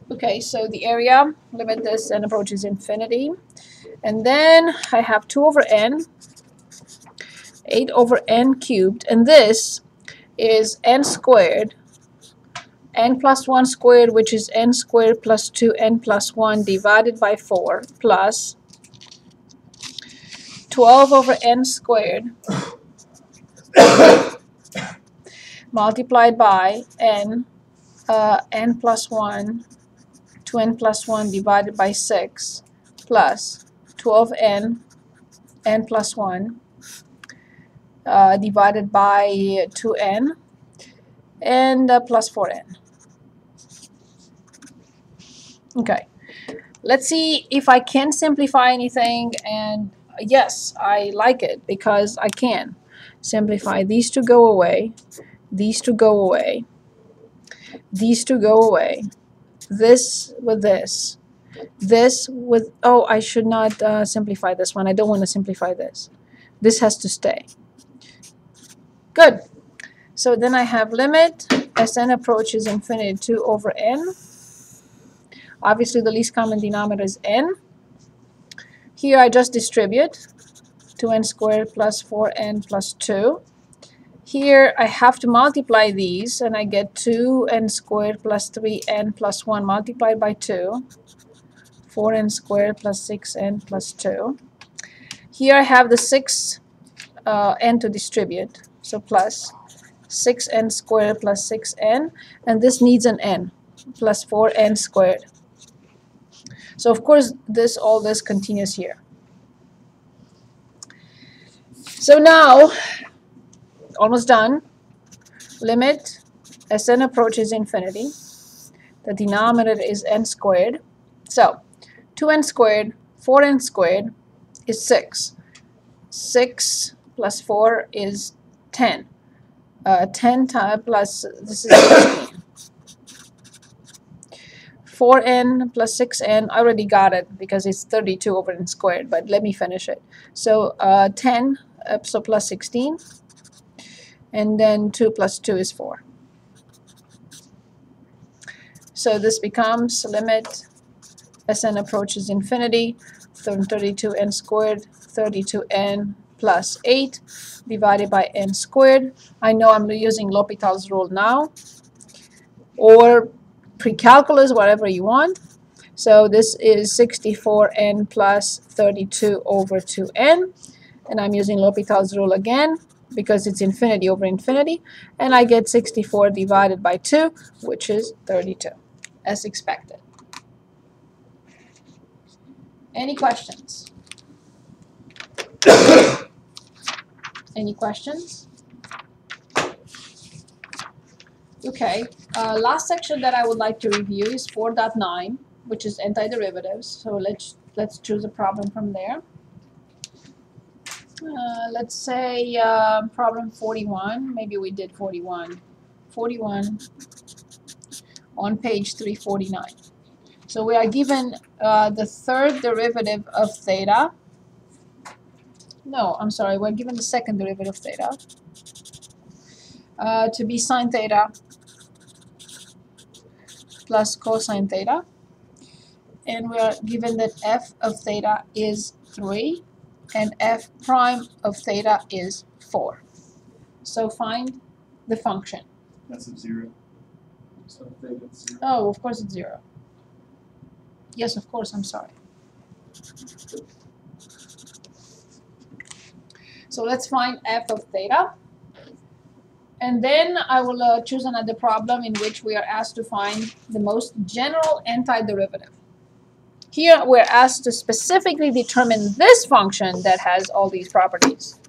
Okay, so the area, limit this and approaches infinity. And then I have 2 over n, 8 over n cubed, and this is n squared, n plus 1 squared, which is n squared plus 2n plus 1 divided by 4, plus 12 over n squared multiplied by n, n plus 1, 2n plus 1 divided by 6, plus 12n, n plus 1 divided by 2n, and plus 4n. Okay, let's see if I can simplify anything, and yes, I like it because I can simplify. These two go away, these two go away, these two go away, this with this, this with, oh, I should not simplify this one. I don't want to simplify this. This has to stay. Good. So then I have limit as n approaches infinity 2 over n. Obviously the least common denominator is n. Here I just distribute 2n squared plus 4n plus 2. Here I have to multiply these, and I get 2n squared plus 3n plus 1 multiplied by 2. 4n squared plus 6n plus 2. Here I have the 6n to distribute, so plus 6n squared plus 6n, and this needs an n, plus 4n squared. So of course all this continues here. So now, almost done. Limit as n approaches infinity. The denominator is n squared. So 2n squared, 4n squared is 6. 6 plus 4 is 10. 10 plus, this is 16. 4n plus 6n, I already got it because it's 32 over n squared, but let me finish it. So 10, so plus 16, and then 2 plus 2 is 4. So this becomes limit as n approaches infinity, 32n squared, 32n plus 8 divided by n squared. I know I'm using L'Hopital's rule now, or pre-calculus, whatever you want. So this is 64n plus 32 over 2n, and I'm using L'Hopital's rule again because it's infinity over infinity, and I get 64 divided by 2, which is 32, as expected. Any questions? Any questions? Okay, last section that I would like to review is 4.9, which is antiderivatives. So let's choose a problem from there. Let's say problem 41. Maybe we did 41. 41 on page 349. So we are given the third derivative of theta. No, I'm sorry, we're given the second derivative of theta to be sine theta plus cosine theta. And we are given that f of theta is 3 and f prime of theta is 4. So find the function. That's of 0. So theta's 0. Oh, of course it's 0. Yes, of course, I'm sorry. So let's find f of theta. And then I will choose another problem in which we are asked to find the most general antiderivative. Here we're asked to specifically determine this function that has all these properties.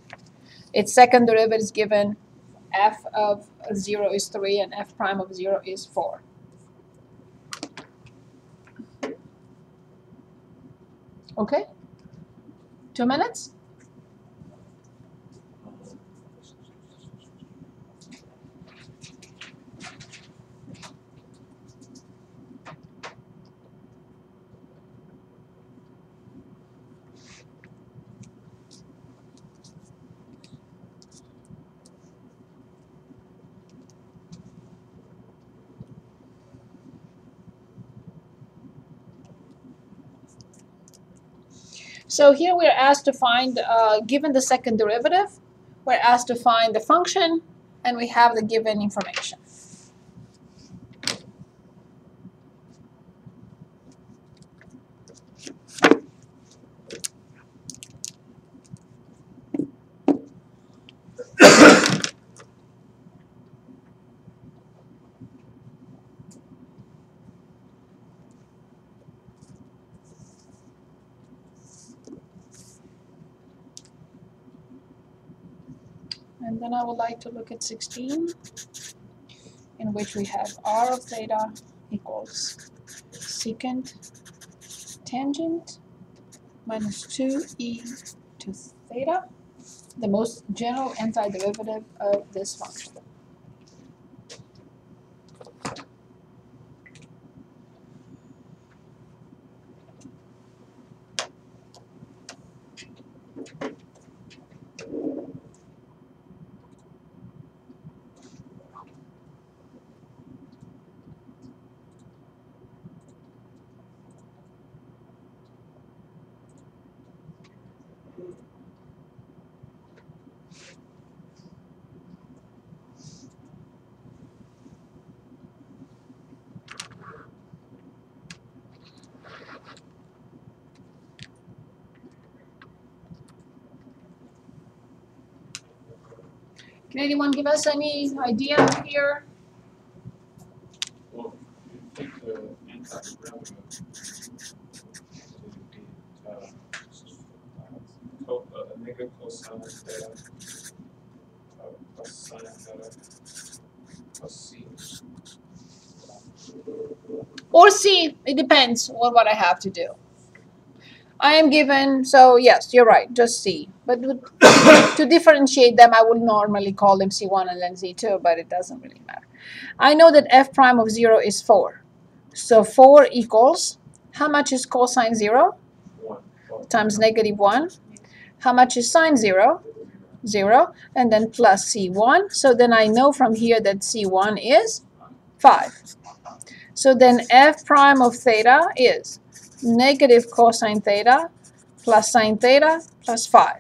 Its second derivative is given, f of 0 is 3 and f prime of 0 is 4. Okay? 2 minutes? So here we're asked to find, given the second derivative, we're asked to find the function, and we have the given information. And then I would like to look at 16, in which we have r of theta equals secant tangent minus 2e to theta, the most general antiderivative of this function. Can anyone give us any idea here? Well, you think the antiderivative would be negative cosine theta plus sine theta plus c. Or C, it depends on what I have to do. I am given, so yes, you're right, just C. But to differentiate them, I would normally call them C1 and then C2, but it doesn't really matter. I know that f prime of 0 is 4. So 4 equals, how much is cosine 0? 1 Times negative 1. How much is sine 0? 0. And then plus C1. So then I know from here that C1 is 5. So then f prime of theta is negative cosine theta plus sine theta plus 5.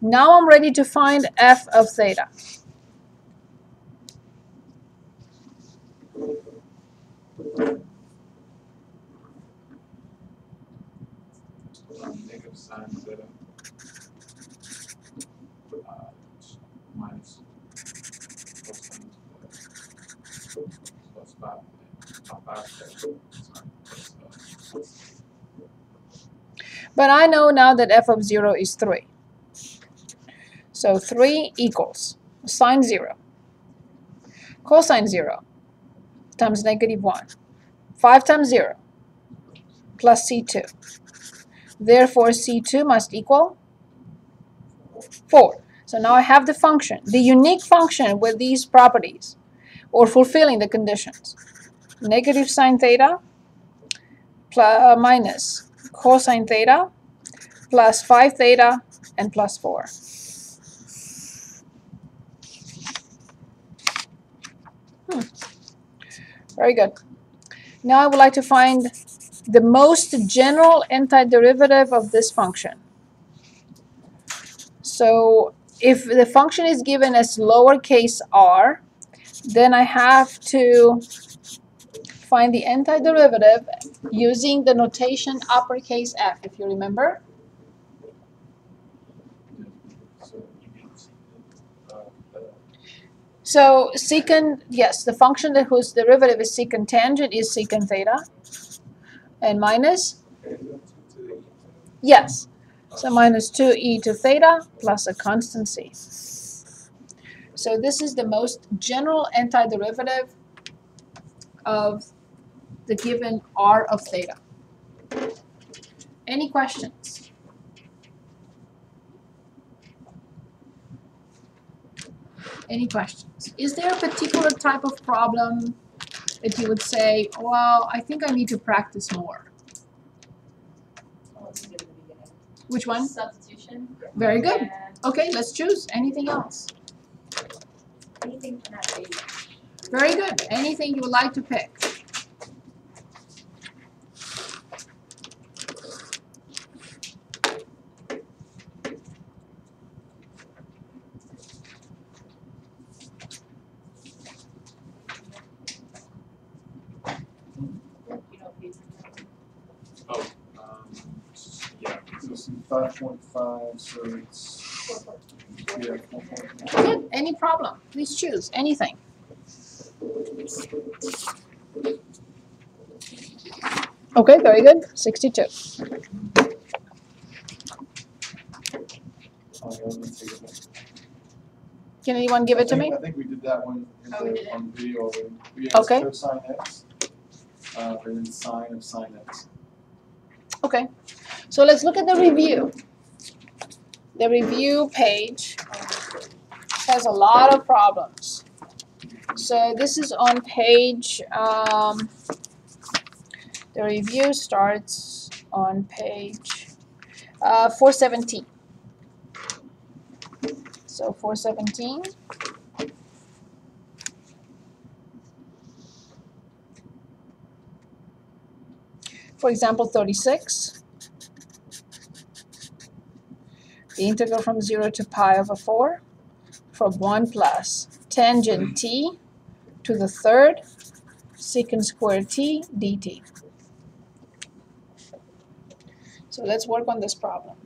Now I'm ready to find f of theta. negative sine theta minus cosine theta plus 5 theta. But I know now that f of 0 is 3. So 3 equals sine 0, cosine 0 times negative 1, 5 times 0 plus C2. Therefore, C2 must equal 4. So now I have the function, the unique function with these properties, or fulfilling the conditions. Negative sine theta plus, minus cosine theta plus 5 theta and plus 4. Very good. Now I would like to find the most general antiderivative of this function. So if the function is given as lowercase r, then I have to find the antiderivative using the notation uppercase F, if you remember. So secant, yes, the function that whose derivative is secant tangent is secant theta, and minus, yes, so minus 2e to theta plus a constant c. So this is the most general antiderivative of the given r of theta. Any questions? Any questions? Is there a particular type of problem that you would say, well, I think I need to practice more? Which one? Substitution. Very good. And Okay, let's choose. Anything else? anything from that page. Very good. Anything you would like to pick? You know, page. Oh, yeah, so see 5.5, so it's, yeah, 4.5. Good. Any problem? Please choose anything. Okay, very good. 62. Oh, yeah, let's take it back. Can anyone give it to me? I think we did that one Oh, we did it. on video already. We had Okay. cosine x, and then sine of sine x. Okay. So let's look at the review. The review page has a lot of problems. So this is on page, the review starts on page 417. So 417. For example, 36. The integral from 0 to pi over 4 from 1 plus tangent t to the third secant squared t dt. So let's work on this problem.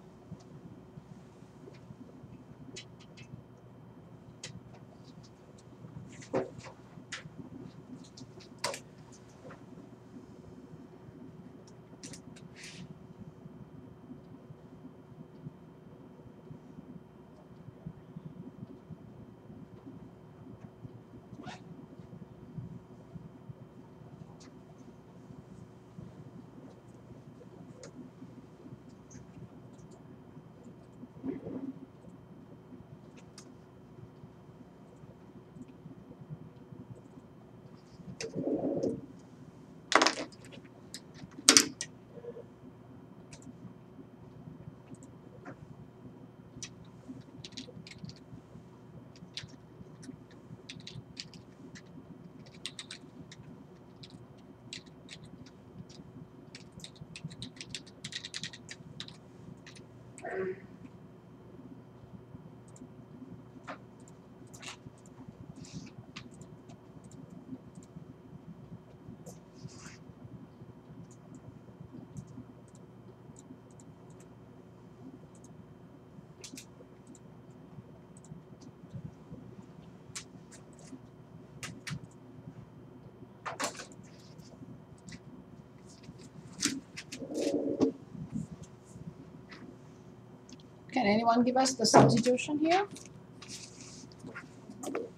Can anyone give us the substitution here?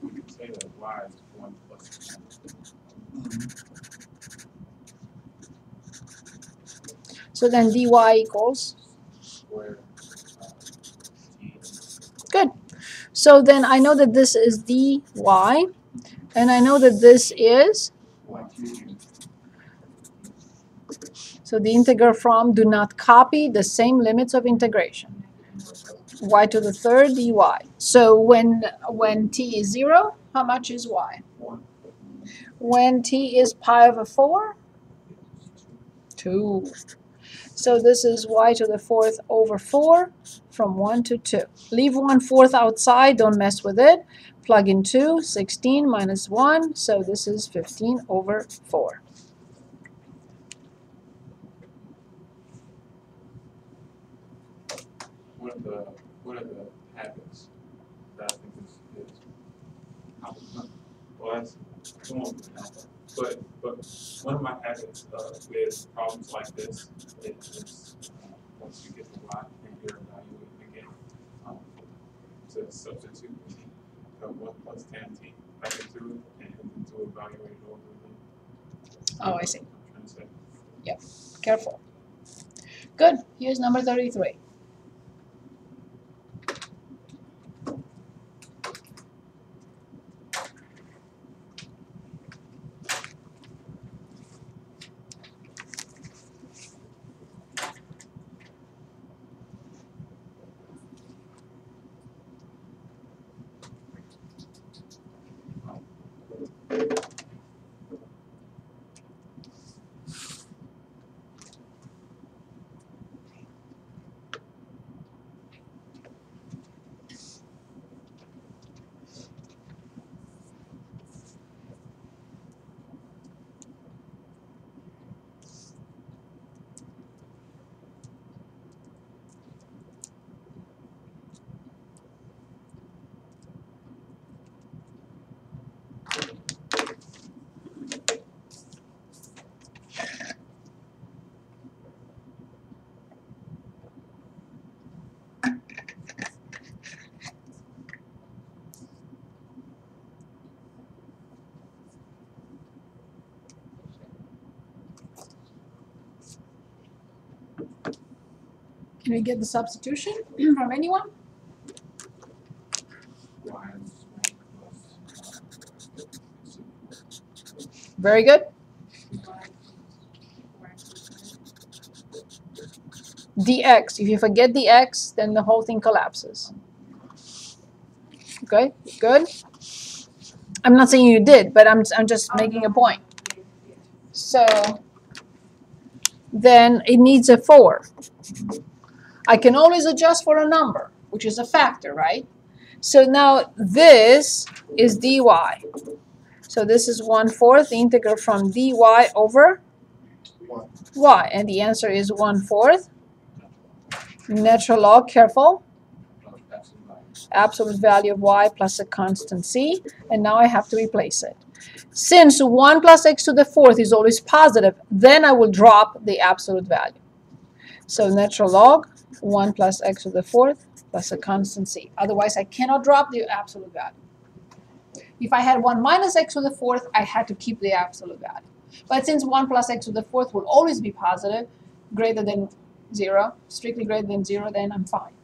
We can say that y is 1 plus 10 So then dy equals, squared t. good. So then I know that this is dy, and I know that this is, Y cubed. so the integral from, do not copy the same limits of integration. Y to the third dy. So when t is 0, how much is y? 1. When t is pi over 4, 2. So this is y to the fourth over 4 from 1 to 2. Leave 1/4 outside, don't mess with it. Plug in 2, 16 minus 1, so this is 15 over 4. One of the habits that I think is well, that's come on now. But one of my habits with problems like this is once you get the y and you're evaluating again, to substitute 1 plus tan t back into it and to evaluate it over again. Oh, I see. I'm trying to say. Careful. Good. Here's number 33. Can we get the substitution from anyone? Y is 1 plus, Very good. Dx. If you forget the x, then the whole thing collapses. Okay, good. I'm not saying you did, but I'm just making a point. So then it needs a 4. I can always adjust for a number, which is a factor, right? So now this is dy. So this is 1/4, the integral from dy over y. And the answer is 1/4. Natural log, careful. Absolute value of y plus a constant c. And now I have to replace it. Since 1 plus x to the 4th is always positive, then I will drop the absolute value. So natural log 1 plus x to the 4th plus a constant c. Otherwise, I cannot drop the absolute value. If I had 1 minus x to the 4th, I had to keep the absolute value. But since 1 plus x to the 4th will always be positive, greater than 0, strictly greater than 0, then I'm fine.